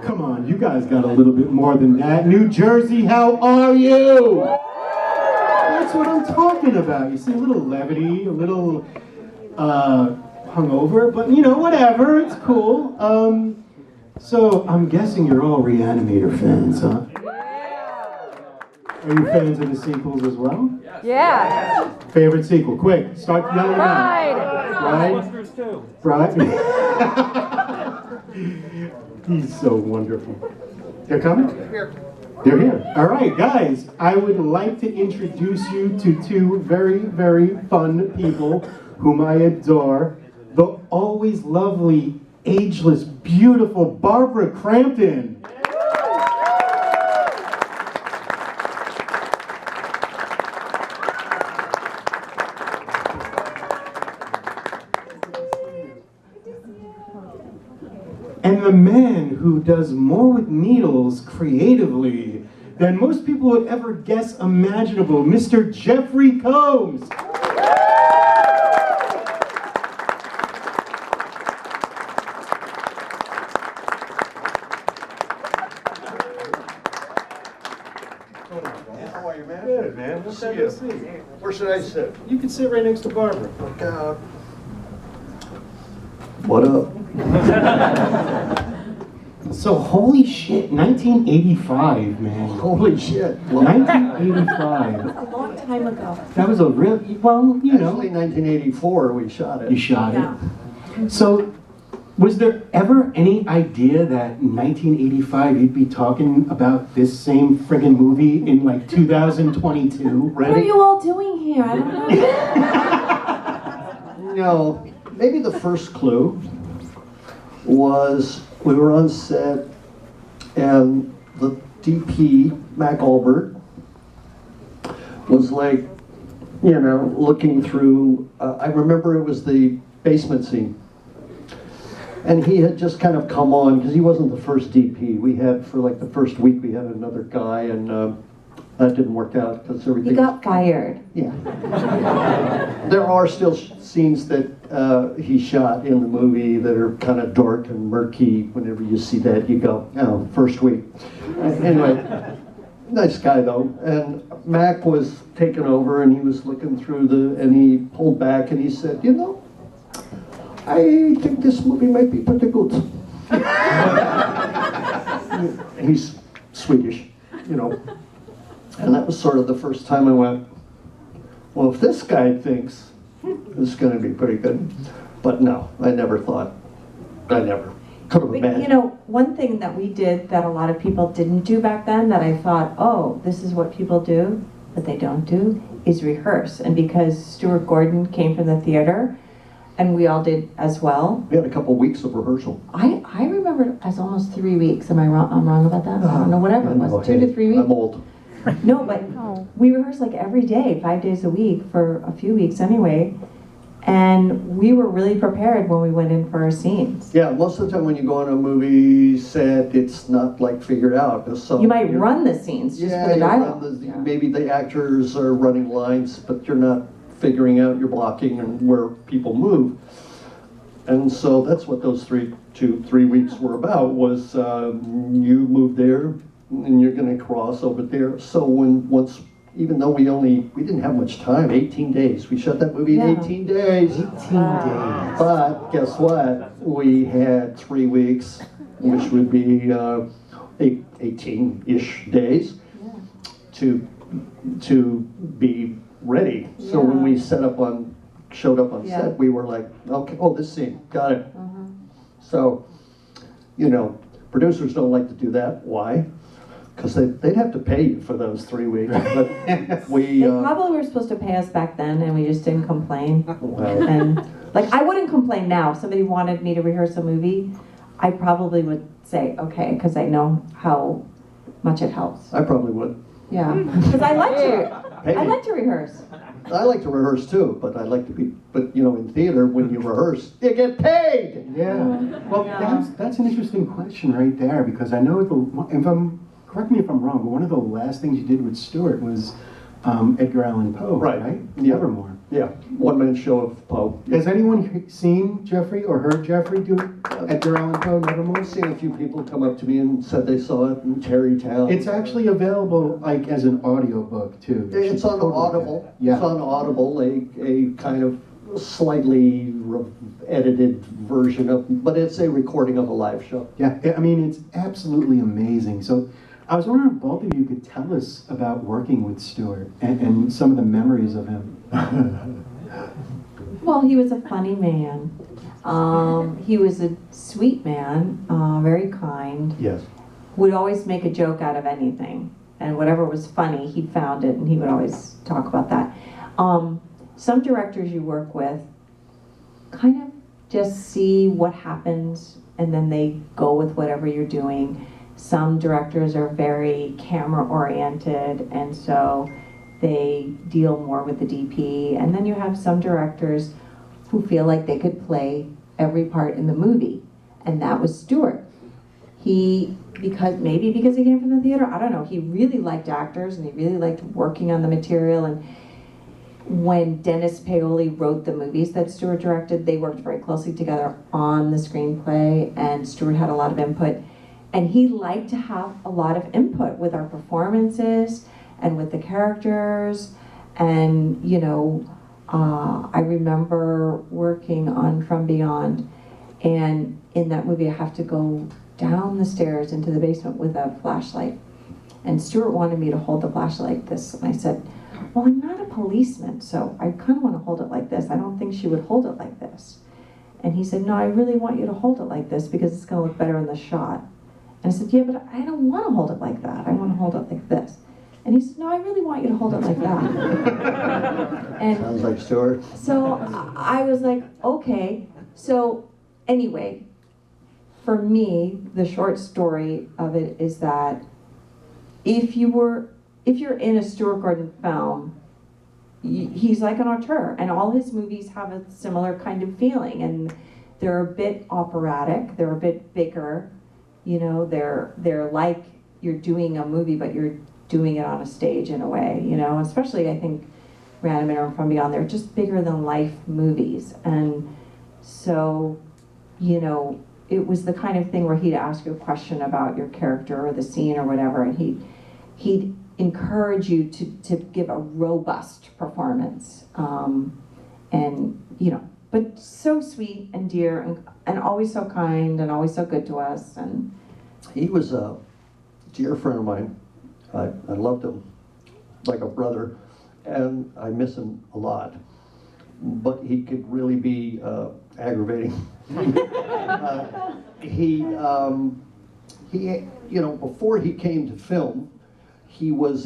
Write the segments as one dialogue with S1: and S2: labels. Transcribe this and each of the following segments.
S1: Come on, you guys got a little bit more than that. New Jersey, how are you? That's what I'm talking about. You see, a little levity, a little hungover, but you know, whatever, it's cool. So I'm guessing you're all Re-Animator fans, huh? Are you fans of the sequels as well?
S2: Yeah.
S1: Favorite sequel? Quick, start yelling out. Bride? He's so wonderful. They're coming? They're here. All right, guys, I would like to introduce you to two very, very fun people whom I adore. The always lovely, ageless, beautiful Barbara Crampton. And the man who does more with needles creatively than most people would ever guess imaginable, Mr. Jeffrey Combs.
S3: How are you, man?
S1: Good, man. What's that to see?
S3: Where should I sit?
S1: You can sit right next to Barbara.
S3: Look out. What up?
S1: So, holy shit, 1985, man.
S3: Holy shit.
S1: 1985.
S2: A long time ago.
S1: That was a real, well, you know.
S3: Actually, 1984 we shot it.
S1: You shot
S2: Yeah.
S1: it. So, was there ever any idea that in 1985 you'd be talking about this same friggin' movie in like 2022?
S2: What are you all doing here? I don't know.
S3: No, maybe the first clue was we were on set and the DP, Mac Albert, was like, you know, looking through, I remember it was the basement scene. And he had just kind of come on, because he wasn't the first DP. We had, for like the first week, we had another guy, and that didn't work out, because everything...
S2: You got fired.
S3: Yeah. There are still scenes that he shot in the movie that are kind of dark and murky. Whenever you see that, you go, oh, first week. Anyway, nice guy, though. And Mac was taking over, and he was looking through and he pulled back, and he said, you know, I think this movie might be pretty good. He's Swedish, you know. And that was sort of the first time I went, well, if this guy thinks it's going to be pretty good. But no, I never thought. I never could have imagined.
S2: You know, one thing that we did that a lot of people didn't do back then that I thought, oh, this is what people do, but they don't do, is rehearse. And because Stuart Gordon came from the theater, and we all did as well.
S3: We had a couple weeks of rehearsal.
S2: I remember it as almost 3 weeks. Am I wrong? I'm wrong about that? I don't know, whatever it was, 2 to 3 weeks.
S3: I'm old.
S2: No, but we rehearsed like every day, 5 days a week for a few weeks anyway. And we were really prepared when we went in for our scenes.
S3: Yeah, most of the time when you go on a movie set, it's not like figured out. So
S2: You might run the scenes just for the dialogue.
S3: Maybe the actors are running lines, but you're not figuring out your blocking and where people move. And so that's what those 3 weeks were about, was you move there and you're going to cross over there. So even though we didn't have much time, 18 days. We shot that movie in 18 days.
S1: 18 days.
S3: But guess what? We had 3 weeks, which would be 18-ish days to be ready. So when we showed up on set, we were like, okay, oh, this scene, got it. So, you know, producers don't like to do that. Why? Because they'd have to pay you for those 3 weeks. But we
S2: They probably were supposed to pay us back then, and we just didn't complain.
S3: well,
S2: And like, I wouldn't complain now. If somebody wanted me to rehearse a movie, I probably would say okay, because I know how much it helps.
S3: I probably would.
S2: Yeah, because I like to.
S3: Pay
S2: I
S3: me.
S2: like to rehearse.
S3: I like to rehearse too, but I like to be. But you know, in theater, when you rehearse, you get paid.
S1: Yeah. Well, that's an interesting question right there, because I know correct me if I'm wrong, but one of the last things you did with Stuart was Edgar Allan Poe, right?
S3: Yeah.
S1: Nevermore.
S3: Yeah, one-man show of Poe.
S1: Has anyone seen Jeffrey or heard Jeffrey do Edgar Allan Poe Nevermore?
S3: I've seen a few people come up to me and said they saw it in Terrytown.
S1: It's actually available like as an audiobook too.
S3: It's on Audible.
S1: Yeah.
S3: It's on Audible, a kind of slightly edited version of, but it's a recording of a live show.
S1: Yeah, I mean, it's absolutely amazing. So I was wondering if both of you could tell us about working with Stuart and some of the memories of him.
S2: Well, he was a funny man. He was a sweet man, very kind.
S3: Yes.
S2: Would always make a joke out of anything. And whatever was funny, he found it and he would always talk about that. Some directors you work with kind of just see what happens and then they go with whatever you're doing. Some directors are very camera oriented and so they deal more with the DP. And then you have some directors who feel like they could play every part in the movie. And that was Stuart. Maybe because he came from the theater, I don't know, he really liked actors and he really liked working on the material. And when Dennis Paoli wrote the movies that Stuart directed, they worked very closely together on the screenplay and Stuart had a lot of input. And he liked to have a lot of input with our performances and with the characters. And, I remember working on From Beyond, and in that movie I have to go down the stairs into the basement with a flashlight. And Stuart wanted me to hold the flashlight like this. And I said, well, I'm not a policeman, so I kind of want to hold it like this. I don't think she would hold it like this. And he said, no, I really want you to hold it like this because it's going to look better in the shot. And I said, yeah, but I don't want to hold it like that. I want to hold it like this. And he said, no, I really want you to hold it like that. And
S3: sounds like Stuart.
S2: so I was like, okay. So anyway, for me, the short story of it is that if you're in a Stuart Gordon film, he's like an auteur, and all his movies have a similar kind of feeling, and they're a bit operatic, they're a bit bigger, they're like you're doing a movie, but you're doing it on a stage in a way, especially I think Re-Animator and From Beyond, they're just bigger than life movies. And so, it was the kind of thing where he'd ask you a question about your character or the scene or whatever, and he'd encourage you to give a robust performance. But so sweet and dear and always so kind and always so good to us. And
S3: He was a dear friend of mine. I loved him like a brother, and I miss him a lot. But he could really be aggravating. Before he came to film, he was,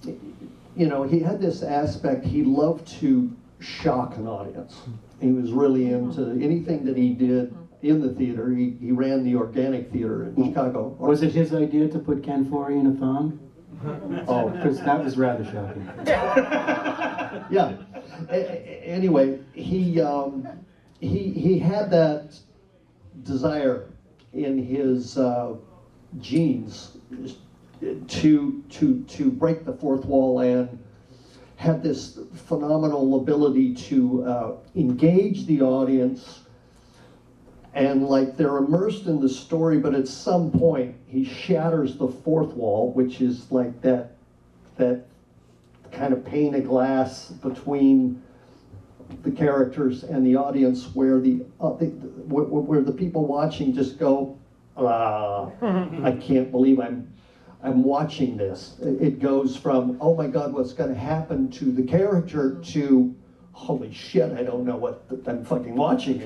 S3: he had this aspect. He loved to shock an audience. He was really into anything that he did in the theater. He ran the Organic Theater in Chicago.
S1: Was it his idea to put Ken Foree in a thong? Oh, because that was rather shocking.
S3: Yeah. Anyway, he had that desire in his genes to break the fourth wall and had this phenomenal ability to engage the audience, and like they're immersed in the story, but at some point he shatters the fourth wall, which is like that kind of pane of glass between the characters and the audience, where where the people watching just go, I can't believe I'm watching this. It goes from, oh my God, what's going to happen to the character, to, holy shit, I don't know what I'm fucking watching.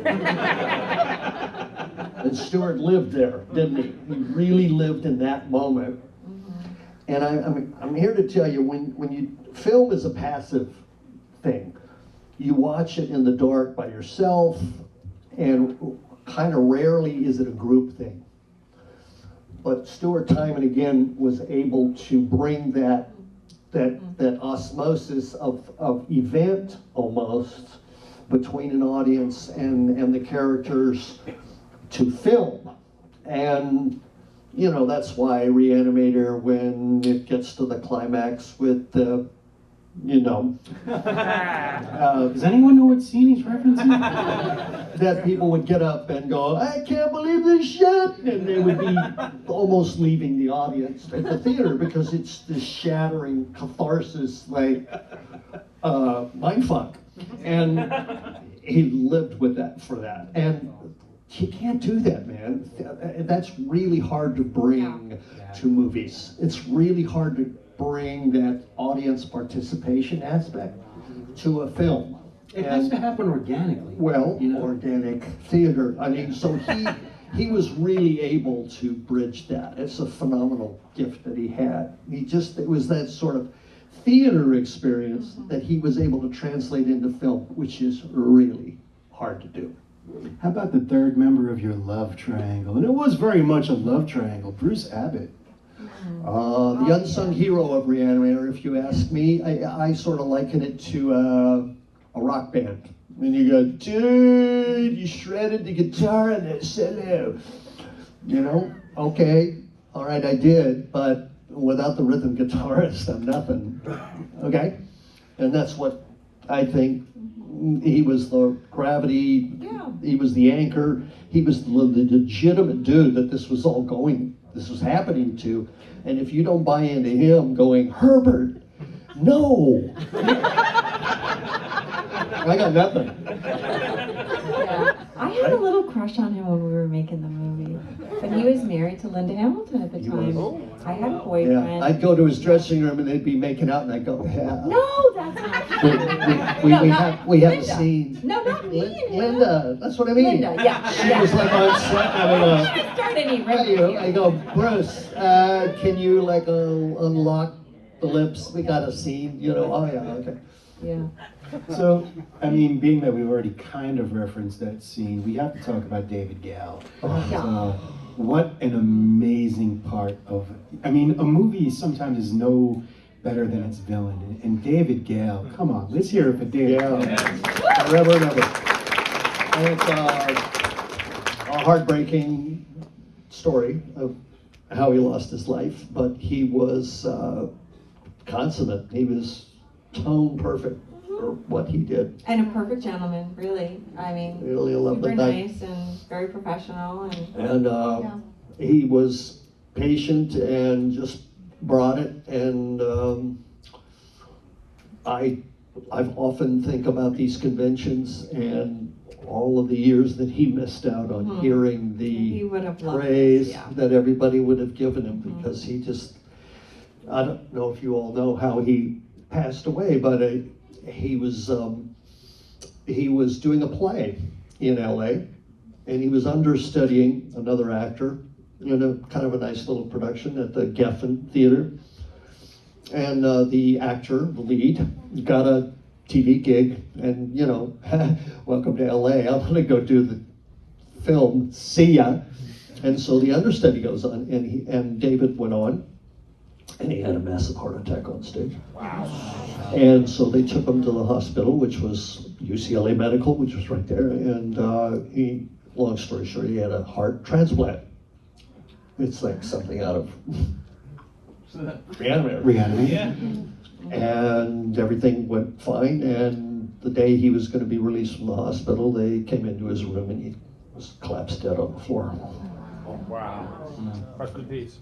S3: And Stuart lived there, didn't he? He really lived in that moment. And I'm here to tell you, when you film is a passive thing. You watch it in the dark by yourself, and kind of rarely is it a group thing. But Stuart, time and again, was able to bring that osmosis of event almost between an audience and the characters to film. And that's why Re-Animator, when it gets to the climax with the you know,
S1: Does anyone know what scene he's referencing?
S3: that people would get up and go, I can't believe this shit, and they would be almost leaving the audience at the theater because it's this shattering catharsis, like mindfuck. And he lived with that for that. And you can't do that, man. That's really hard to bring to movies. It's really hard to bring that audience participation aspect to a film.
S1: It has to happen organically.
S3: Well,
S1: you know?
S3: organic theater. I mean, so he was really able to bridge that. It's a phenomenal gift that he had. It was that sort of theater experience that he was able to translate into film, which is really hard to do.
S1: How about the third member of your love triangle? And it was very much a love triangle, Bruce Abbott.
S3: The unsung hero of Re-Animator, if you ask me, I sort of liken it to a rock band. When you go, dude, you shredded the guitar and the cello. You know, okay, all right, I did, but without the rhythm guitarist, I'm nothing. Okay? And that's what I think. He was the gravity, he was the anchor, he was the legitimate dude that this was happening to. And if you don't buy into him going, Herbert, no. I got nothing.
S2: Yeah. I had a little crush on him when we were making the movie. But he was married to Linda Hamilton at the time. I had a boyfriend.
S3: Yeah, I'd go to his dressing room and they'd be making out and I'd go, yeah.
S2: No, that's not true.
S3: We have a
S2: Linda.
S3: scene.
S2: No, not me and him.
S3: Linda, that's what I mean.
S2: Linda, yeah.
S3: She was like on set having
S2: She started any
S3: I go, Bruce, can you like unlock the lips? We got a scene, you know, oh yeah, okay.
S2: Yeah.
S1: So, I mean, being that we've already kind of referenced that scene, we have to talk about David Gale. What an amazing part of, I mean, a movie sometimes is no better than its villain. And David Gale, come on, let's hear it for David Gale.
S3: Forever and ever. And it's a heartbreaking story of how he lost his life, but he was consummate. He was tone perfect for what he did.
S2: And a perfect gentleman, really. I mean,
S3: Really a lovely
S2: super
S3: guy.
S2: nice and very professional.
S3: And he was patient and just brought it. And I've often think about these conventions and all of the years that he missed out on hearing
S2: He
S3: the
S2: would have loved
S3: praise
S2: this, yeah.
S3: that everybody would have given him because he just, I don't know if you all know how he passed away, but he was doing a play in LA and he was understudying another actor in a kind of a nice little production at the Geffen Theater. And the actor, the lead, got a TV gig and, you know, welcome to LA, I'm gonna go do the film, see ya. And so the understudy goes on and David went on and he had a massive heart attack on stage. Wow. And so they took him to the hospital, which was UCLA Medical, which was right there. And he, long story short, he had a heart transplant. It's like something out of Re-Animator.
S1: Re-Animator.
S4: Yeah.
S3: And everything went fine. And the day he was going to be released from the hospital, they came into his room and he was collapsed dead on the floor.
S4: Wow. Rest in peace.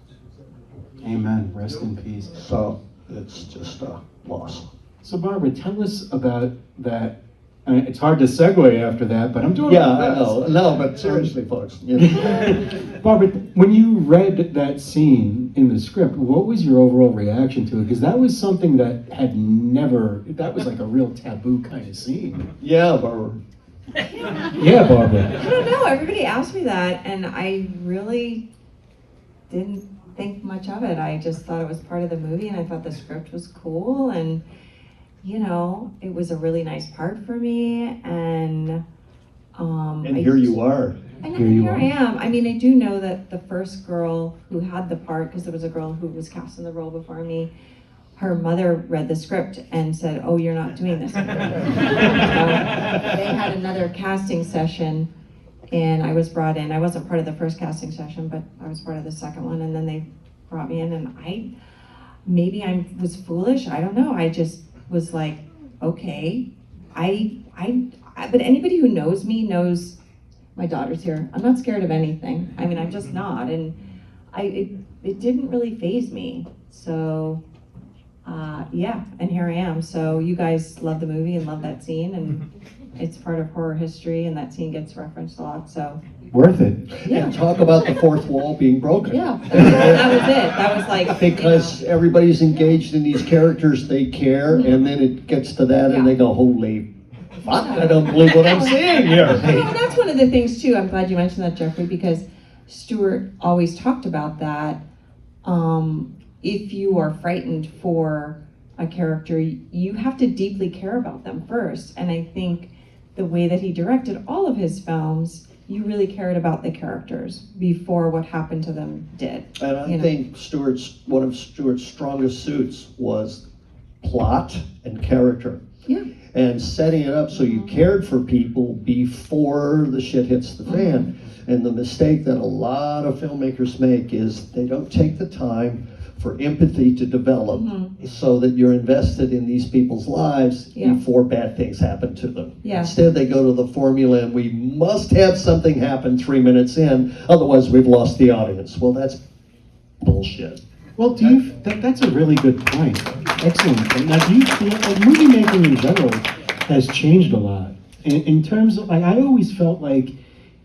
S1: Amen. Rest in peace.
S3: So it's just a loss.
S1: So Barbara, tell us about that. I mean, it's hard to segue after that, but I'm doing
S3: Yeah,
S1: my
S3: I
S1: best.
S3: know. No, but seriously, folks. You know.
S1: Barbara, when you read that scene in the script, what was your overall reaction to it? Because that was something that that was like a real taboo kind of scene.
S3: Yeah, Barbara.
S1: Yeah, Barbara.
S2: I don't know. Everybody asked me that, and I really didn't think much of it. I just thought it was part of the movie, and I thought the script was cool, and you know, it was a really nice part for me, and
S3: Here you are.
S2: And
S1: Here you
S2: here
S1: are.
S2: I am. I mean, I do know that the first girl who had the part, because there was a girl who was cast in the role before me, her mother read the script and said, "Oh, you're not doing this." So they had another casting session, and I was brought in. I wasn't part of the first casting session, but I was part of the second one, and then they brought me in, and maybe I was foolish. I don't know. I just was like, okay, but anybody who knows me knows my daughter's here. I'm not scared of anything. I mean, I'm just not, and it didn't really faze me. So, yeah, and here I am. So you guys love the movie and love that scene, and it's part of horror history, and that scene gets referenced a lot. So
S1: Worth it.
S2: yeah,
S3: And talk about the fourth wall being broken.
S2: yeah, that was it. That was like
S3: Because everybody's engaged in these characters, they care, and then it gets to that, and they go, holy fuck, I don't believe what I'm seeing here.
S2: Well, that's one of the things too. I'm glad you mentioned that, Jeffrey, because Stuart always talked about that. If you are frightened for a character, you have to deeply care about them first. And I think the way that he directed all of his films, you really cared about the characters before what happened to them did.
S3: And I think one of Stuart's strongest suits was plot and character.
S2: Yeah.
S3: And setting it up so you cared for people before the shit hits the fan. And the mistake that a lot of filmmakers make is they don't take the time for empathy to develop so that you're invested in these people's lives before bad things happen to them.
S2: Yeah.
S3: Instead, they go to the formula and we must have something happen 3 minutes in, otherwise we've lost the audience. Well, that's bullshit.
S1: Well, that's a really good point. Excellent. Now, do you feel like movie making in general has changed a lot? In terms of, like, I always felt like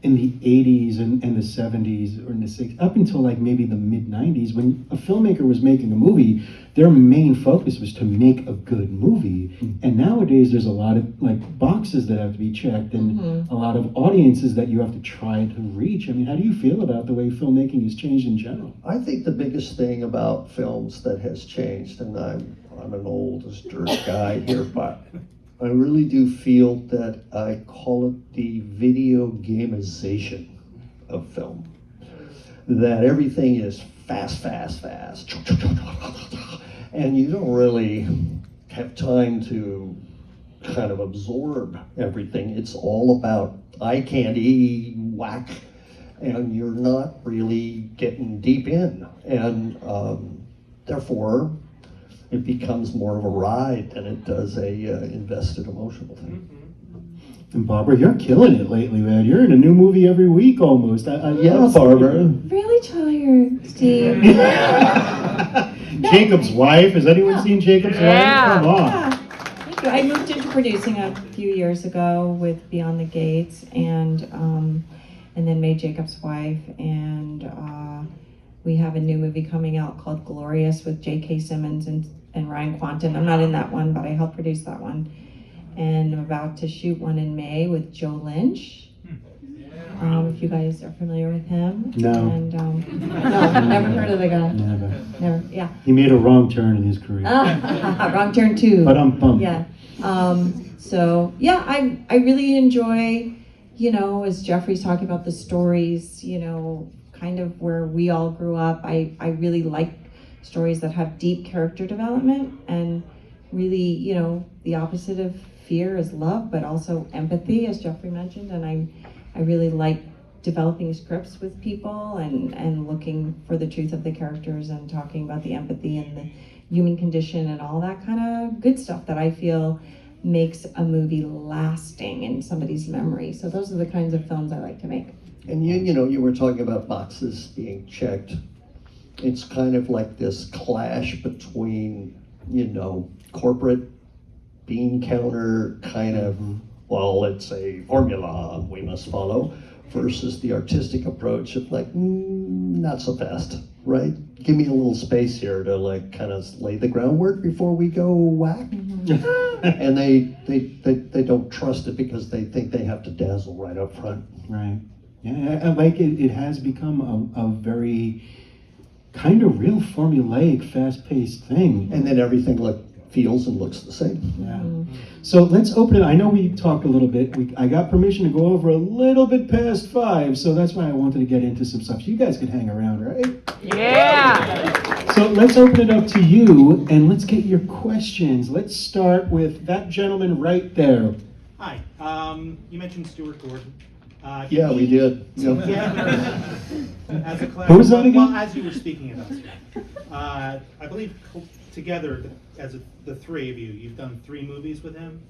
S1: in the 80s and the 70s or in the 60s, up until like maybe the mid-90s, when a filmmaker was making a movie, their main focus was to make a good movie. And nowadays there's a lot of like boxes that have to be checked and a lot of audiences that you have to try to reach. I mean, how do you feel about the way filmmaking has changed in general?
S3: I think the biggest thing about films that has changed, and I'm an old dirt guy here, but I really do feel that I call it the video gamization of film. That everything is fast, and you don't really have time to kind of absorb everything. It's all about eye candy, whack, and you're not really getting deep in. And therefore, it becomes more of a ride than it does a invested emotional thing.
S1: And Barbara, you're killing it lately, man. You're in a new movie every week almost.
S3: Yeah, Barbara.
S2: Really tired, Steve.
S1: Jacob's Wife. Has anyone seen Jacob's Wife? Come on.
S2: Yeah. Thank you. I moved into producing a few years ago with Beyond the Gates, and then made Jacob's Wife, and we have a new movie coming out called Glorious with J.K. Simmons and Ryan Quanten. I'm not in that one, but I helped produce that one. And I'm about to shoot one in May with Joe Lynch. If you guys are familiar with him.
S1: No.
S2: And no, never heard of the guy. Never. Yeah.
S1: He made a wrong turn in his career.
S2: Wrong turn too.
S1: But I'm pumped.
S2: Yeah. So yeah, I really enjoy, as Jeffrey's talking about the stories, kind of where we all grew up. I really like stories that have deep character development, and really, the opposite of fear is love, but also empathy, as Jeffrey mentioned. And I really like developing scripts with people and looking for the truth of the characters and talking about the empathy and the human condition and all that kind of good stuff that I feel makes a movie lasting in somebody's memory. So those are the kinds of films I like to make.
S3: And you were talking about boxes being checked. It's kind of like this clash between, corporate bean counter kind of, well, it's a formula we must follow, versus the artistic approach of like, not so fast, right? Give me a little space here to like kind of lay the groundwork before we go whack. And they don't trust it because they think they have to dazzle right up front.
S1: Right. Yeah, I like it. It has become a very kind of real formulaic, fast-paced thing.
S3: And then everything feels and looks the same.
S1: Yeah. So let's open it. I know we talked a little bit. I got permission to go over a little bit past 5, so that's why I wanted to get into some stuff. You guys can hang around, right?
S5: Yeah!
S1: So let's open it up to you, and let's get your questions. Let's start with that gentleman right there.
S6: Hi. You mentioned Stuart Gordon.
S3: Yeah, we did. Yep.
S6: As a
S1: Who was that again?
S6: Well, as you were speaking about Stuart. I believe together, as the three of you, you've done 3 movies with him?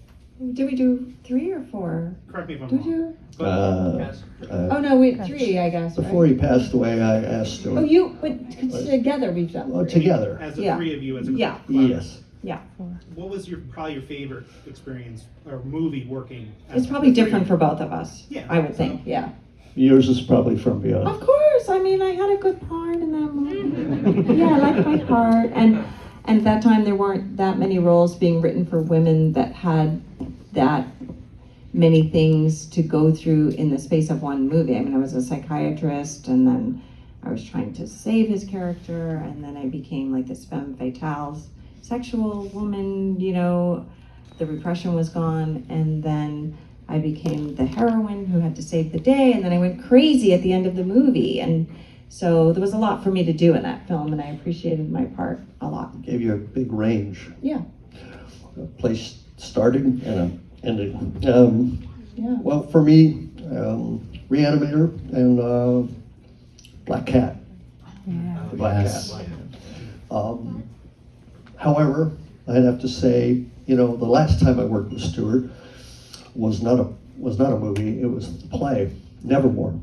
S2: Did we do 3 or 4?
S6: Correct me if I'm
S2: Did we
S6: wrong.
S2: do? Oh no, we 3, I guess.
S3: Before
S2: right?
S3: he passed away, I asked
S2: Oh,
S3: him.
S2: but together we've done.
S3: Oh,
S2: 3.
S3: together.
S6: As the
S2: Yeah.
S6: 3 of you, as a
S2: Yeah.
S3: Yes.
S2: Yeah.
S6: What was probably your favorite experience or movie working? as
S2: It's probably
S6: the 3 of
S2: different
S6: you?
S2: for both of us.
S6: Yeah.
S2: I would think. Yeah.
S3: Yours is probably From Beyond.
S2: Of course. I mean, I had a good part in that movie. Yeah, I liked my part, and at that time there weren't that many roles being written for women that had that many things to go through in the space of one movie. I mean, I was a psychiatrist, and then I was trying to save his character, and then I became like this femme fatale, sexual woman. You know, the repression was gone, and then I became the heroine who had to save the day, and then I went crazy at the end of the movie. And so there was a lot for me to do in that film, and I appreciated my part a lot.
S3: Gave you a big range.
S2: Yeah,
S3: A place starting and a ending.
S2: yeah.
S3: Well, for me, Re-Animator and Black Cat.
S2: Yeah.
S3: Black
S1: Yes.
S3: Cat. However, I'd have to say, the last time I worked with Stewart was not a movie. It was a play, Nevermore,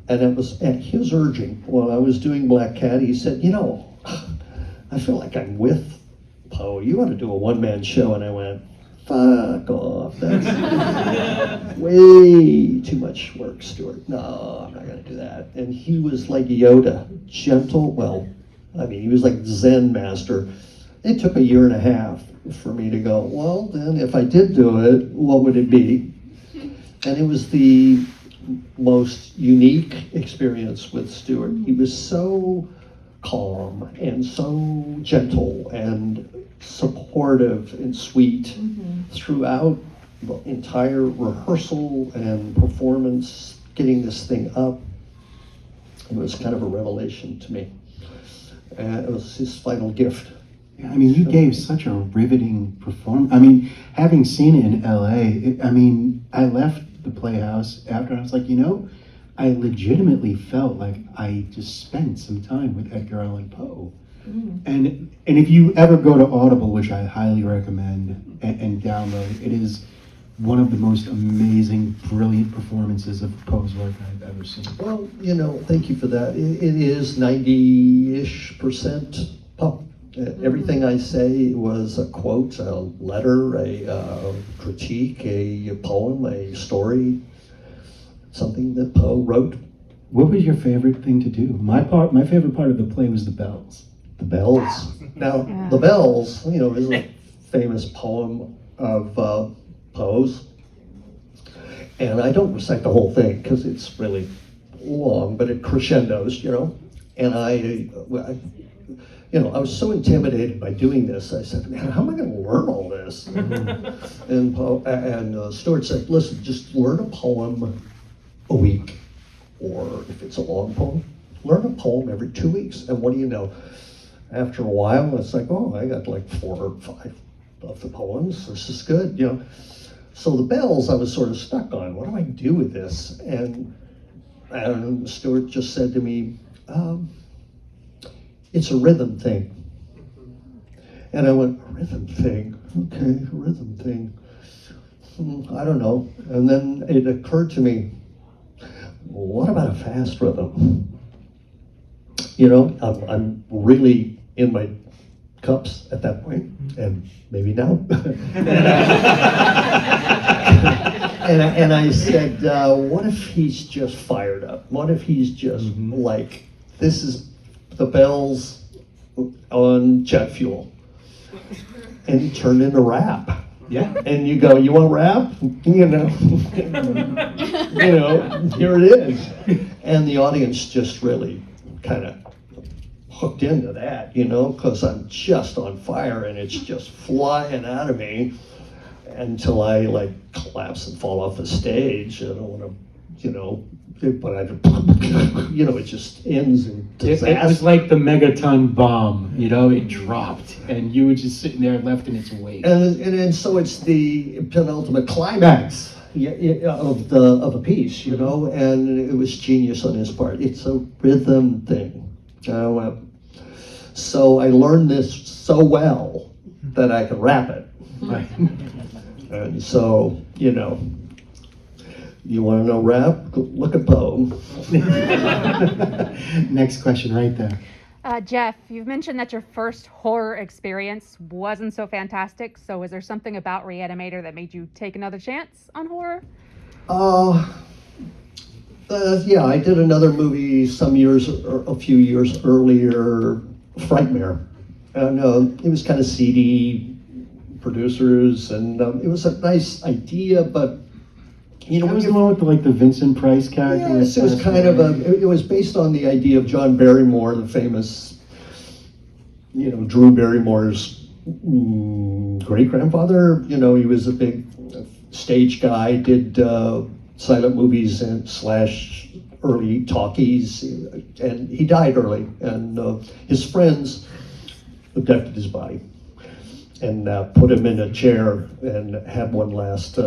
S3: and it was at his urging. While I was doing Black Cat, he said, I feel like I'm with Poe. You ought to do a one-man show, and I went, fuck off. That's way too much work, Stewart. No, I'm not going to do that. And he was like Yoda, gentle. Well, he was like Zen master. It took 1.5 years for me to go, well, then if I did do it, what would it be? And it was the most unique experience with Stewart. He was so calm and so gentle and supportive and sweet throughout the entire rehearsal and performance, getting this thing up. It was kind of a revelation to me. And it was his final gift.
S1: Yeah, you gave such a riveting performance. Having seen it in LA, I left the Playhouse after, and I was like, I legitimately felt like I just spent some time with Edgar Allan Poe. And if you ever go to Audible, which I highly recommend, and download, it is one of the most amazing, brilliant performances of Poe's work I've ever seen.
S3: Well, thank you for that. It is 90-ish% Poe. Everything I say was a quote, a letter, a critique, a poem, a story, something that Poe wrote.
S1: What was your favorite thing to do? My favorite part of the play was the bells.
S3: The bells. Now, the bells, is a famous poem of Poe's. And I don't recite the whole thing because it's really long, but it crescendos, And I was so intimidated by doing this. I said, man, how am I going to learn all this? And Stewart said, listen, just learn a poem a week. Or if it's a long poem, learn a poem every 2 weeks. And what do you know? After a while, it's like, oh, I got like 4 or 5 of the poems. This is good, So the bells, I was sort of stuck on. What do I do with this? And Stewart just said to me, it's a rhythm thing. And I went, a rhythm thing? Okay, a rhythm thing. I don't know. And then it occurred to me, well, what about a fast rhythm? I'm really in my cups at that point, and maybe now. and I said, what if he's just fired up? What if he's just like, this is the bells on jet fuel? And he turned into rap.
S1: Yeah.
S3: And you go, you want rap? Here it is. And the audience just really kind of hooked into that, because I'm just on fire and it's just flying out of me until I collapse and fall off the stage. I don't want to, but it just ends in disaster.
S1: It was like the megaton bomb, it dropped, and you were just sitting there left in its wake.
S3: And so it's the penultimate climax of a piece, and it was genius on his part. It's a rhythm thing. So I learned this so well that I could rap it.
S1: Right.
S3: And so, you know, you want to know rap? Look at Poe.
S1: Next question right there.
S5: Jeff, you've mentioned that your first horror experience wasn't so fantastic. So was there something about Re-Animator that made you take another chance on horror?
S3: Yeah, I did another movie a few years earlier, Frightmare. And it was kind of seedy producers, and it was a nice idea, but you know,
S1: That was the one with the Vincent Price character.
S3: yes, it was kind of it was based on the idea of John Barrymore, the famous, you know, Drew Barrymore's great-grandfather. You know, he was a big stage guy, did silent movies and / early talkies, and he died early, and his friends abducted his body and put him in a chair and had one last,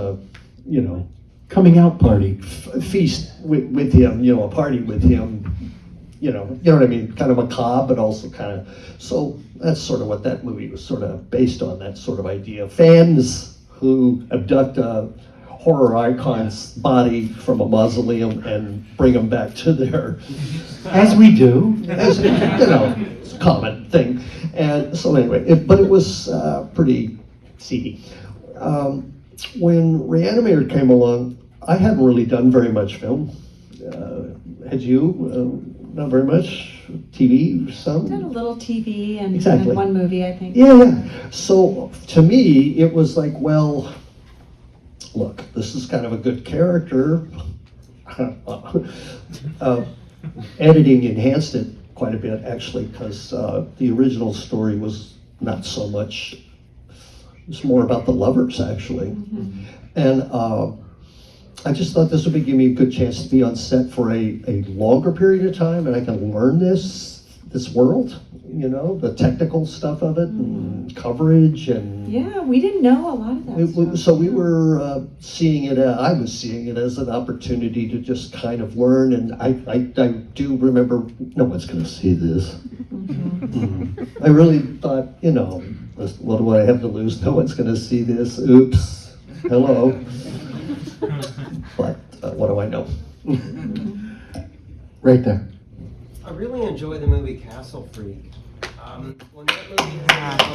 S3: you know,
S1: coming out party.
S3: feast with him, you know, a party with him, you know what I mean, kind of macabre, but also kind of, so that's sort of what that movie was sort of based on, that sort of idea. Fans who abduct a horror icon's body from a mausoleum and bring them back to their,
S1: As we do.
S3: as, you know, it's a common thing. And so anyway, but it was pretty seedy. When Re-Animator came along, I hadn't really done very much film. Had you? Not very much? TV? Some?
S2: Did a little TV and
S3: Exactly.
S2: one movie, I think.
S3: Yeah. So to me, it was like, well, look, this is kind of a good character. Editing enhanced it quite a bit, actually, because the original story was not so much, it was more about the lovers, actually.
S2: Mm-hmm.
S3: And I just thought this would give me a good chance to be on set for a longer period of time, and I can learn this world, you know, the technical stuff of it, and coverage, and
S2: Yeah, we didn't know a lot of that stuff.
S3: so we were seeing it. I was seeing it as an opportunity to just kind of learn, and I do remember. No one's going to see this. I really thought, you know, what do I have to lose? No one's going to see this. Oops. Hello. But what do I know?
S1: Right there.
S7: I really enjoy the movie Castle Freak. When that movie came out, it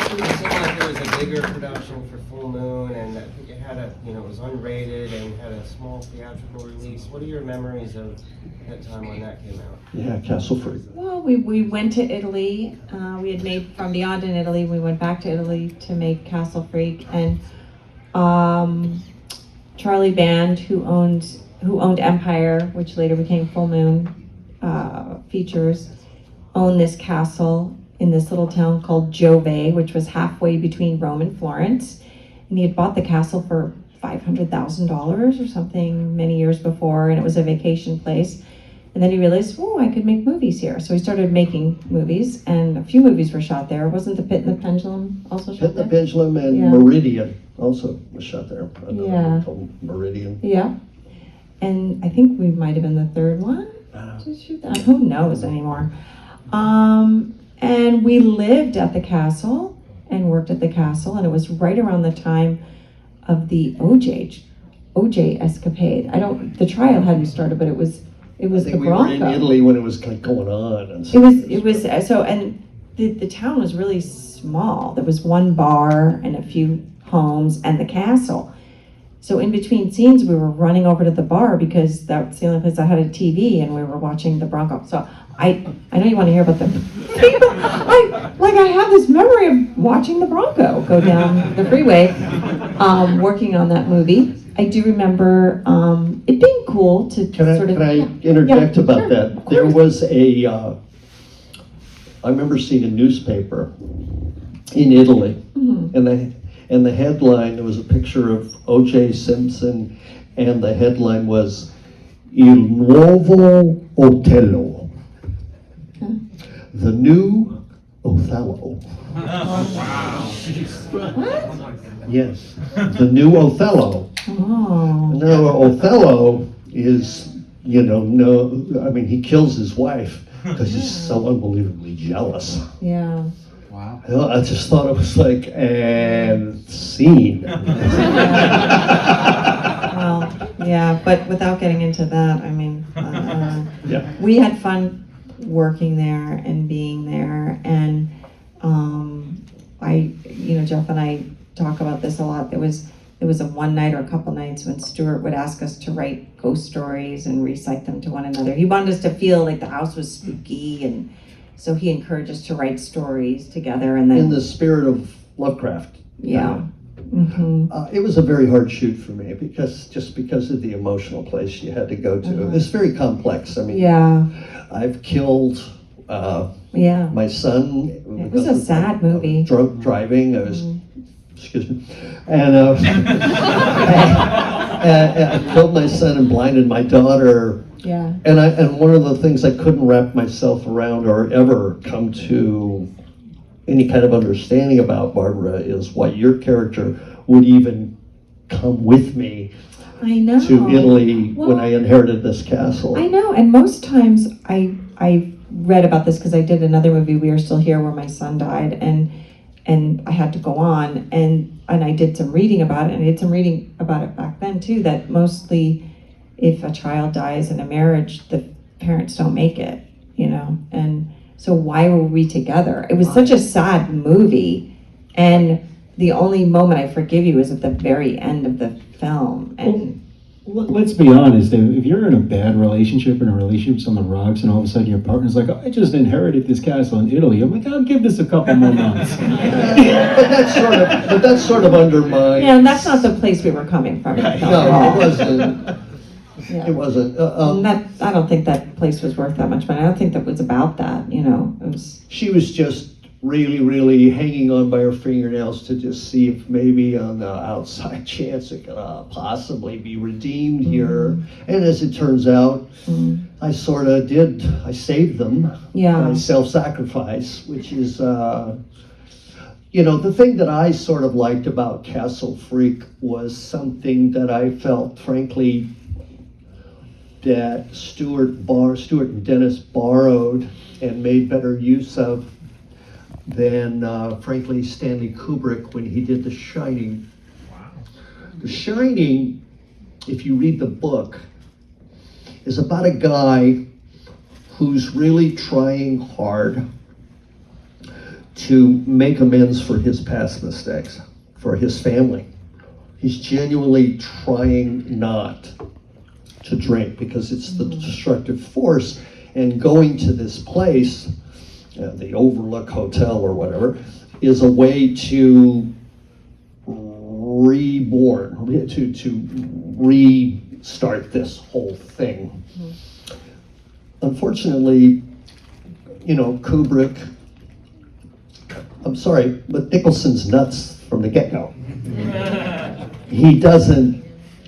S7: seemed like it was a bigger production for Full Moon, and I think it had it was unrated and had a small theatrical release. What are your memories of that time when that came out?
S3: Yeah, Castle Freak.
S2: Well, we went to Italy. We had made From Beyond in Italy. We went back to Italy to make Castle Freak, and Charlie Band, who owned Empire, which later became Full Moon Features, owned this castle in this little town called Giove, which was halfway between Rome and Florence. And he had bought the castle for $500,000 or something many years before, and it was a vacation place. And then he realized, oh, I could make movies here. So he started making movies, and a few movies were shot there. Wasn't The Pit and the Pendulum also shot
S3: Pit and
S2: there?
S3: the Pendulum and
S2: Yeah.
S3: Meridian also was shot there. Another
S2: Yeah.
S3: one called Meridian.
S2: Yeah. And I think we might have been the third one to shoot that. Who knows anymore? And we lived at the castle and worked at the castle, and it was right around the time of the OJ escapade. The trial hadn't started, but it was
S3: I
S2: the
S3: think we
S2: Bronco.
S3: were in Italy when it was like going on. And
S2: It was so, and the town was really small. There was one bar and a few homes and the castle. So in between scenes, we were running over to the bar because that's the only place I had a TV, and we were watching the Bronco. So I know you want to hear about the I have this memory of watching the Bronco go down the freeway, working on that movie. I do remember it being cool to
S3: Can I interject about that? There was I remember seeing a newspaper in Italy, and the headline, there was a picture of O.J. Simpson, and the headline was Il Nuovo Otello, the new Othello. Yes, the new Othello.
S2: Oh.
S3: No, Othello is, he kills his wife because he's so unbelievably jealous.
S2: Yeah.
S8: Wow.
S3: I just thought it was like, and scene.
S2: Well, yeah, but without getting into that, I mean,
S3: Yeah.
S2: we had fun working there and being there, and Jeff and I talk about this a lot. There was a one night or a couple nights when Stuart would ask us to write ghost stories and recite them to one another. He wanted us to feel like the house was spooky, and so he encouraged us to write stories together. And then,
S3: In the spirit of Lovecraft.
S2: yeah. Mm-hmm.
S3: It was a very hard shoot for me because of the emotional place you had to go to. It's very complex. I mean,
S2: Yeah.
S3: I've killed
S2: Yeah.
S3: my son.
S2: It was a sad movie.
S3: Drunk driving. I was, excuse me, and I killed my son and blinded my daughter.
S2: Yeah.
S3: And one of the things I couldn't wrap myself around or ever come to any kind of understanding about, Barbara, is why your character would even come with me
S2: I know.
S3: to Italy when
S2: Well,
S3: I inherited this castle.
S2: I know, and most times I read about this because I did another movie, We Are Still Here, where my son died, and I had to go on, and I did some reading about it, and I did some reading about it back then too, that mostly if a child dies in a marriage, the parents don't make it, and so why were we together? It was such a sad movie, and the only moment I forgive you is at the very end of the film, and
S8: Let's be honest, if you're in a bad relationship and a relationship's on the rocks and all of a sudden your partner's like, oh, I just inherited this castle in Italy, I'm like, I'll give this a couple more months.
S3: but that's sort of undermined.
S2: yeah, and that's not the place we were coming from.
S3: No, it wasn't.
S2: Yeah.
S3: It wasn't.
S2: I don't think that place was worth that much money. I don't think that was about that, It was.
S3: She was just really, really hanging on by her fingernails to just see if maybe on the outside chance it could possibly be redeemed here. And as it turns out, I sort of did. I saved them.
S2: Yeah.
S3: By self-sacrifice, which is, the thing that I sort of liked about Castle Freak was something that I felt, frankly, that Stuart and Dennis borrowed and made better use of than, frankly, Stanley Kubrick when he did The Shining. Wow. The Shining, if you read the book, is about a guy who's really trying hard to make amends for his past mistakes, for his family. He's genuinely trying not to drink because it's the destructive force, and going to this place, the Overlook Hotel or whatever, is a way to restart this whole thing. Unfortunately, Kubrick, I'm sorry, but Nicholson's nuts from the get-go. He doesn't,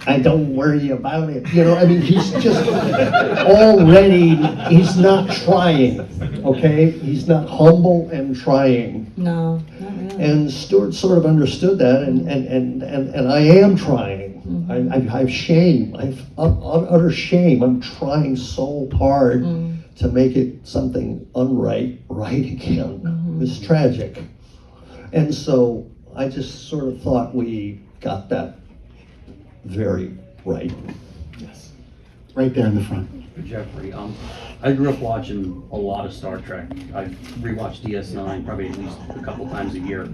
S3: I don't worry about it. He's just already, he's not trying, okay? He's not humble and trying.
S2: No, not really.
S3: And Stuart sort of understood that, and I am trying. I have shame, I have utter shame. I'm trying so hard to make it something right again. It's tragic. And so I just sort of thought we got that very right.
S8: Yes. Right there in the front.
S9: Jeffrey, I grew up watching a lot of Star Trek. I rewatched DS9 probably at least a couple times a year.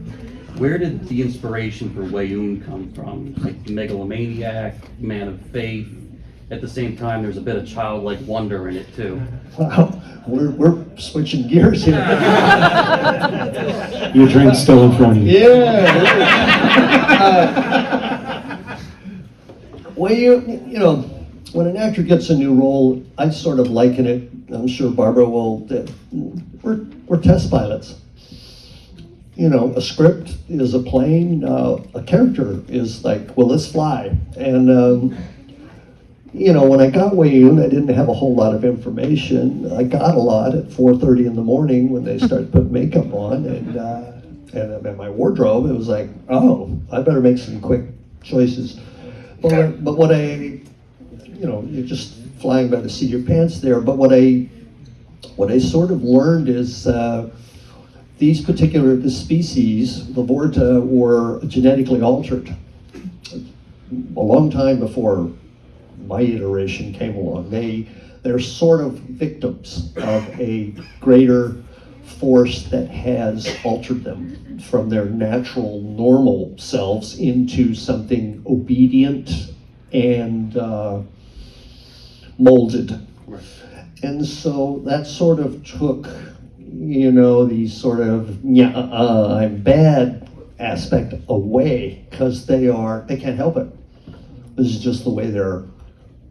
S9: Where did the inspiration for Weyoun come from? Like megalomaniac, man of faith. At the same time, there's a bit of childlike wonder in it too.
S3: Wow, we're switching gears here.
S8: Your drink's still in front of you.
S3: Yeah. When when an actor gets a new role, I sort of liken it. I'm sure Barbara will. That we're test pilots. A script is a plane. A character is like, well, let's fly. And when I got Weyoun, I didn't have a whole lot of information. I got a lot at 4:30 in the morning when they started putting makeup on, and in my wardrobe, it was like, oh, I better make some quick choices. But what you're just flying by the seat of your pants there. But what I sort of learned is the these particular species, the Vorta, were genetically altered a long time before my iteration came along. They're sort of victims of a greater force that has altered them from their natural, normal selves into something obedient and molded.
S9: Right.
S3: And so that sort of took, these sort of I'm bad aspect away, because they can't help it. This is just the way they're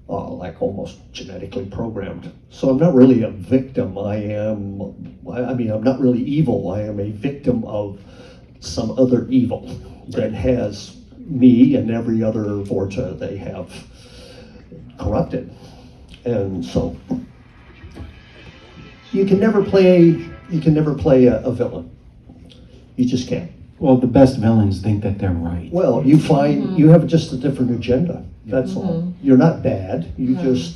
S3: like almost genetically programmed. So I'm not really a victim. I'm not really evil. I am a victim of some other evil that has me and every other Vorta they have corrupted. And so you can never play a villain. You just can't.
S8: Well, the best villains think that they're right.
S3: Well, you find you have just a different agenda. That's all. You're not bad. You just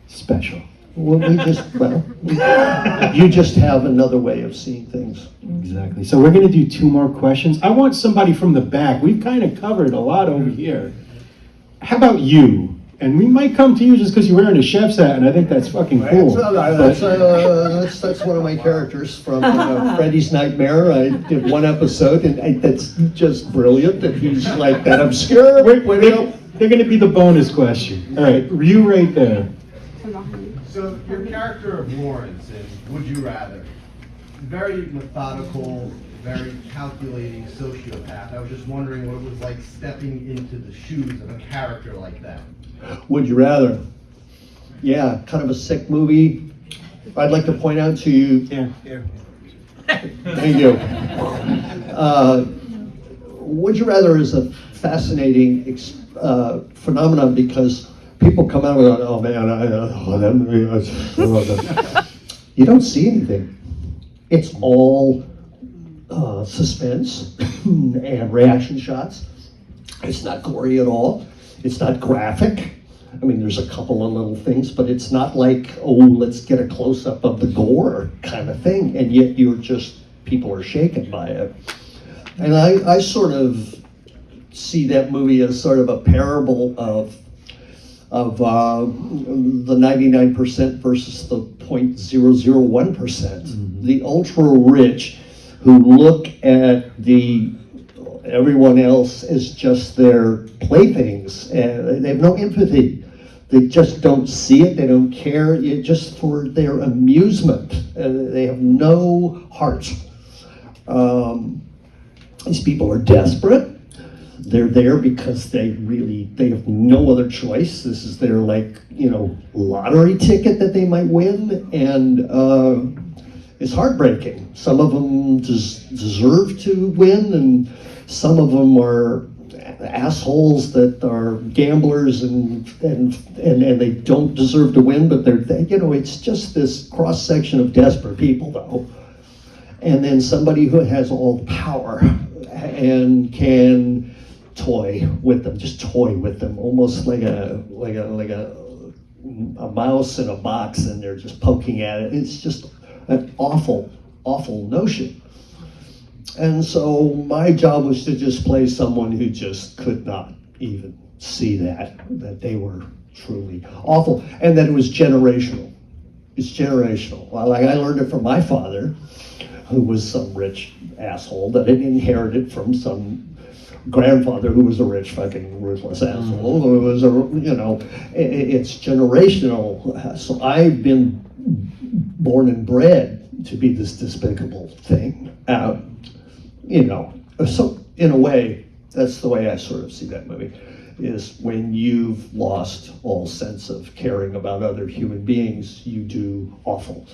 S8: Special.
S3: you just have another way of seeing things.
S8: Exactly. So we're going to do 2 more questions. I want somebody from the back. We've kind of covered a lot over here. How about you? And we might come to you just because you're wearing a chef's hat, and I think that's fucking cool.
S3: That's one of my characters from Freddy's Nightmare. I did one episode, and that's just brilliant that he's like that obscure.
S8: They're going to be the bonus question. All right, you right there.
S10: So your character of Lawrence in Would You Rather, very methodical, very calculating sociopath. I was just wondering what it was like stepping into the shoes of a character like that.
S3: Would You Rather? Yeah, kind of a sick movie. I'd like to point out to you.
S8: Here.
S3: Thank you. Would You Rather is a fascinating phenomenon because people come out with, oh man, that movie. You don't see anything. It's all suspense and reaction shots. It's not gory at all. It's not graphic. I mean, there's a couple of little things, but it's not like, oh, let's get a close-up of the gore kind of thing. And yet people are shaken by it. And I sort of see that movie as sort of a parable of the 99% versus the 0.001%. Mm-hmm. The ultra-rich who look at everyone else as just their playthings, and they have no empathy. They just don't see it. They don't care. It's just for their amusement. They have no heart. These people are desperate. They're there because they have no other choice. This is their lottery ticket that they might win, and it's heartbreaking. Some of them deserve to win, and some of them are assholes that are gamblers and they don't deserve to win, but it's just this cross section of desperate people though. And then somebody who has all the power and can toy with them, almost like a mouse in a box, and they're just poking at it. It's just an awful notion. And so my job was to just play someone who just could not even see that they were truly awful, and that it was generational. It's generational. I learned it from my father, who was some rich asshole that had inherited from some grandfather who was a rich fucking ruthless asshole. Who was it's generational. So I've been born and bred to be this despicable thing. So in a way, that's the way I sort of see that movie, is when you've lost all sense of caring about other human beings, you do awful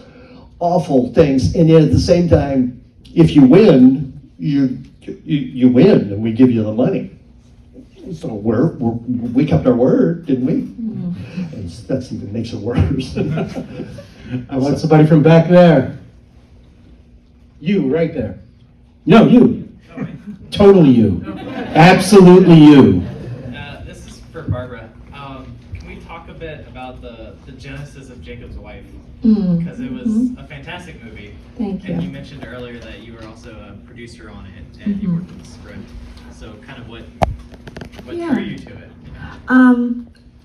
S3: things. And yet at the same time, if you win, you win, and we give you the money. So we kept our word, didn't we? Mm-hmm. And that even makes it worse.
S8: I want somebody from back there. You, right there. No, you. Totally you. Absolutely you.
S11: This is for Barbara. Can we talk a bit about the genesis of Jacob's Wife? Because it was a fantastic movie.
S2: Thank you.
S11: And you mentioned earlier that you were also a producer on it, and you worked on the script. So kind of what
S2: Yeah.
S11: drew you to it? You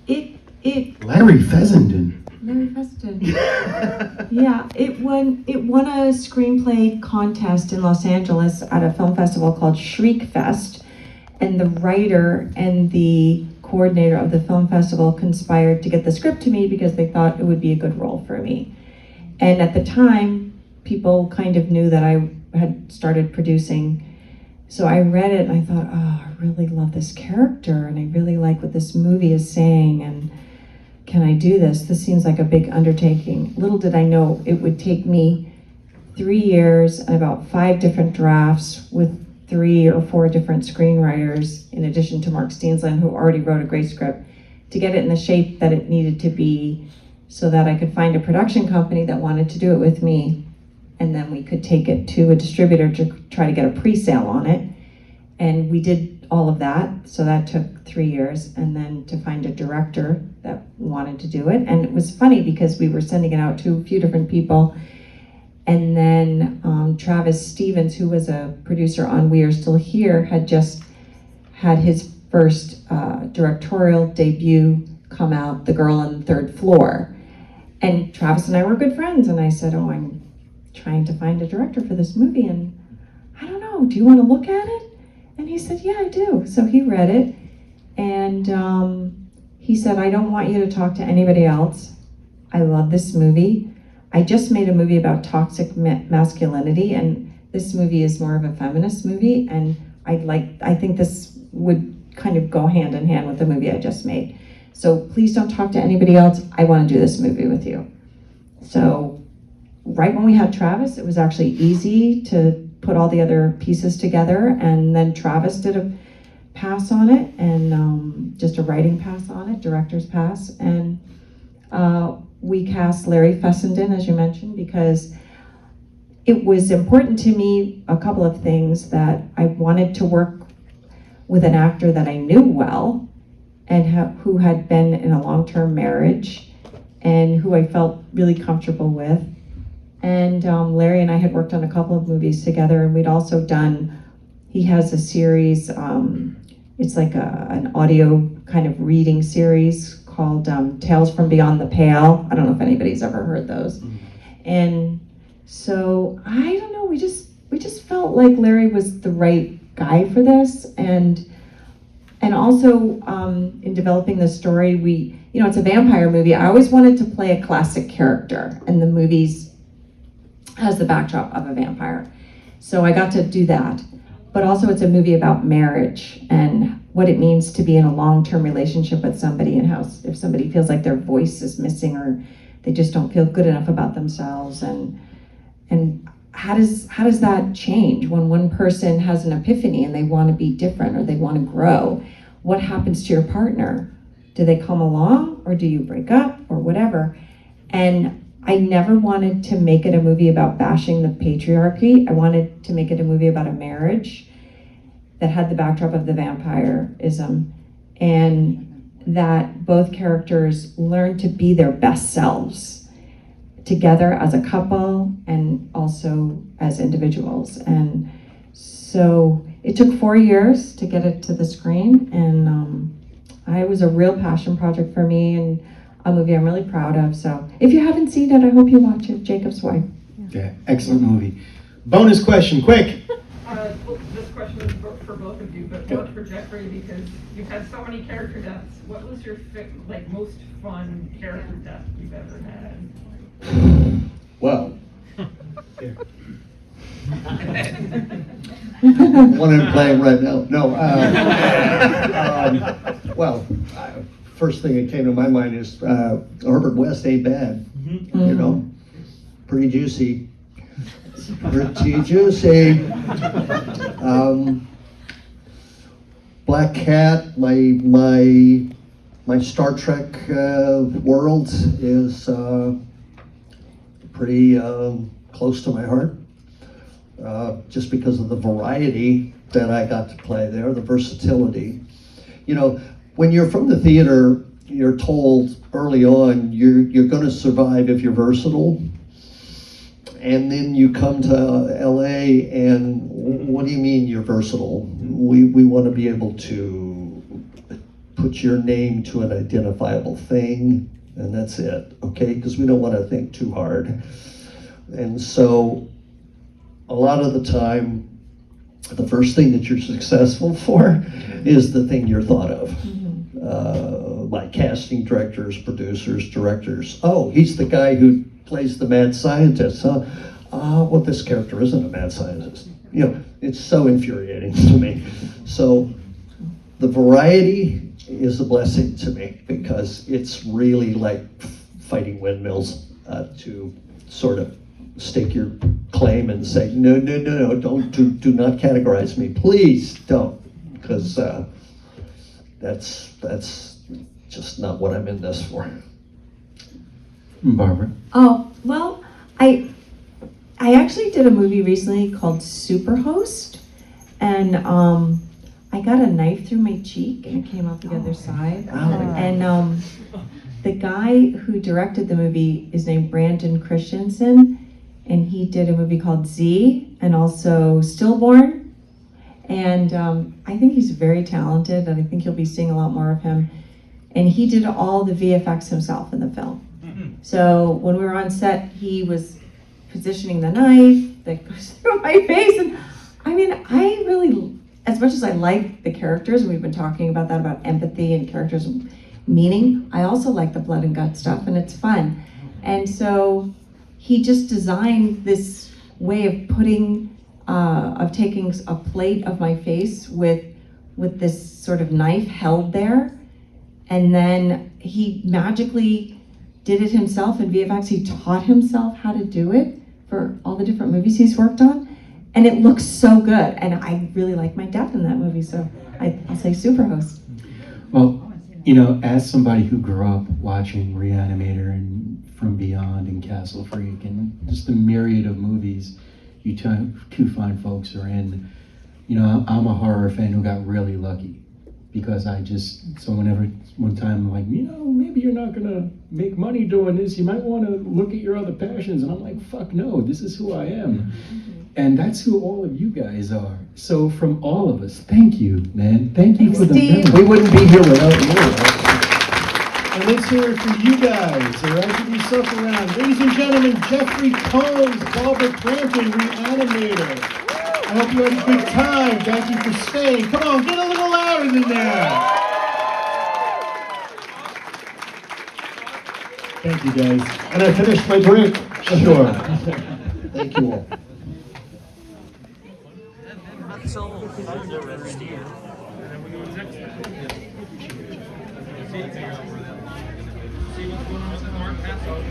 S11: know?
S8: Larry Fessenden.
S2: Larry Fessenden. Yeah, it won a screenplay contest in Los Angeles at a film festival called Shriek Fest, and the writer and the coordinator of the film festival conspired to get the script to me because they thought it would be a good role for me. And at the time, people kind of knew that I had started producing. So I read it and I thought, oh, I really love this character and I really like what this movie is saying, and can I do this? This seems like a big undertaking. Little did I know it would take me 3 years and about 5 different drafts with 3 or 4 different screenwriters, in addition to Mark Steensland, who already wrote a great script, to get it in the shape that it needed to be so that I could find a production company that wanted to do it with me. And then we could take it to a distributor to try to get a pre-sale on it. And we did all of that, so that took 3 years. And then to find a director that wanted to do it. And it was funny because we were sending it out to a few different people. And then Travis Stevens, who was a producer on We Are Still Here, had just had his first directorial debut come out, The Girl on the Third Floor. And Travis and I were good friends. And I said, oh, I'm trying to find a director for this movie, and I don't know, do you want to look at it? And he said, yeah, I do. So he read it, and he said, I don't want you to talk to anybody else. I love this movie. I just made a movie about toxic masculinity, and this movie is more of a feminist movie, and I think this would kind of go hand in hand with the movie I just made. So please don't talk to anybody else. I want to do this movie with you. So right when we had Travis, it was actually easy to put all the other pieces together, and then Travis did a pass on it, and just a writing pass on it, director's pass, and we cast Larry Fessenden, as you mentioned, because it was important to me, a couple of things, that I wanted to work with an actor that I knew well, and who had been in a long-term marriage, and who I felt really comfortable with. And Larry and I had worked on a couple of movies together, and we'd also done, he has a series, it's like an audio kind of reading series called Tales from Beyond the Pale. I don't know if anybody's ever heard those. And so, I don't know, we just felt like Larry was the right guy for this. And also in developing the story, it's a vampire movie. I always wanted to play a classic character, and the movies has the backdrop of a vampire. So I got to do that. But also it's a movie about marriage and what it means to be in a long-term relationship with somebody, and how if somebody feels like their voice is missing or they just don't feel good enough about themselves, and how does that change when one person has an epiphany and they want to be different or they want to grow? What happens to your partner? Do they come along, or do you break up, or whatever? And I never wanted to make it a movie about bashing the patriarchy. I wanted to make it a movie about a marriage that had the backdrop of the vampirism, and that both characters learn to be their best selves together as a couple and also as individuals. And so it took 4 years to get it to the screen, and it was a real passion project for me, and a movie I'm really proud of. So if you haven't seen it, I hope you watch it. Jacob's Wife.
S8: Yeah, excellent movie. Bonus question, quick.
S12: This question is for both of you, but more for Jeffrey, because you've had so many character deaths. What was your most fun character death you've ever had?
S3: Well, one I'm playing right now. No. First thing that came to my mind is Herbert West ain't bad. Pretty juicy. Pretty juicy. Black Cat, my Star Trek world is pretty close to my heart, just because of the variety that I got to play there, the versatility. When you're from the theater, you're told early on you're going to survive if you're versatile. And then you come to LA, and what do you mean you're versatile? We want to be able to put your name to an identifiable thing, and that's it, okay? Because we don't want to think too hard. And so a lot of the time, the first thing that you're successful for is the thing you're thought of. Like casting directors, producers, directors. Oh, he's the guy who plays the mad scientist, huh? Well, this character isn't a mad scientist. You know, it's so infuriating to me. So the variety is a blessing to me, because it's really like fighting windmills to sort of stake your claim and say, no, don't, do not categorize me, please don't, because that's just not what I'm in this for.
S8: Barbara?
S2: Oh, well, I actually did a movie recently called Superhost, and I got a knife through my cheek and it came out the other side. And the guy who directed the movie is named Brandon Christensen, and he did a movie called Z and also Stillborn. And I think he's very talented, and I think you'll be seeing a lot more of him. And he did all the VFX himself in the film. So when we were on set, he was positioning the knife that goes through my face. And I mean, I really, as much as I like the characters, and we've been talking about that, about empathy and characters and meaning, I also like the blood and gut stuff, and it's fun. And so he just designed this way of putting, of taking a plate of my face with this sort of knife held there. And then he magically did it himself in VFX. He taught himself how to do it for all the different movies he's worked on. And it looks so good. And I really like my death in that movie, so I'll say Superhost.
S8: Well, you know, as somebody who grew up watching Re-Animator and From Beyond and Castle Freak and just the myriad of movies you two fine folks are in, you know, I'm a horror fan who got really lucky, because whenever one time I'm like, you know, maybe you're not gonna make money doing this, you might want to look at your other passions, and I'm like, fuck no, this is who I am. And that's who all of you guys are. So from all of us, thank you, man. Thank you for the memory.
S3: We wouldn't be here without you.
S8: And let's hear it for you guys. All right, give yourself around. Ladies and gentlemen, Jeffrey Combs, Barbara Crampton, Re-Animator. I hope you had a good time. Thank you for staying. Come on, get a little louder than that. Thank you, guys. And I finished my drink. Sure.
S3: Thank you all.
S4: See what's going on with the Mark Castle.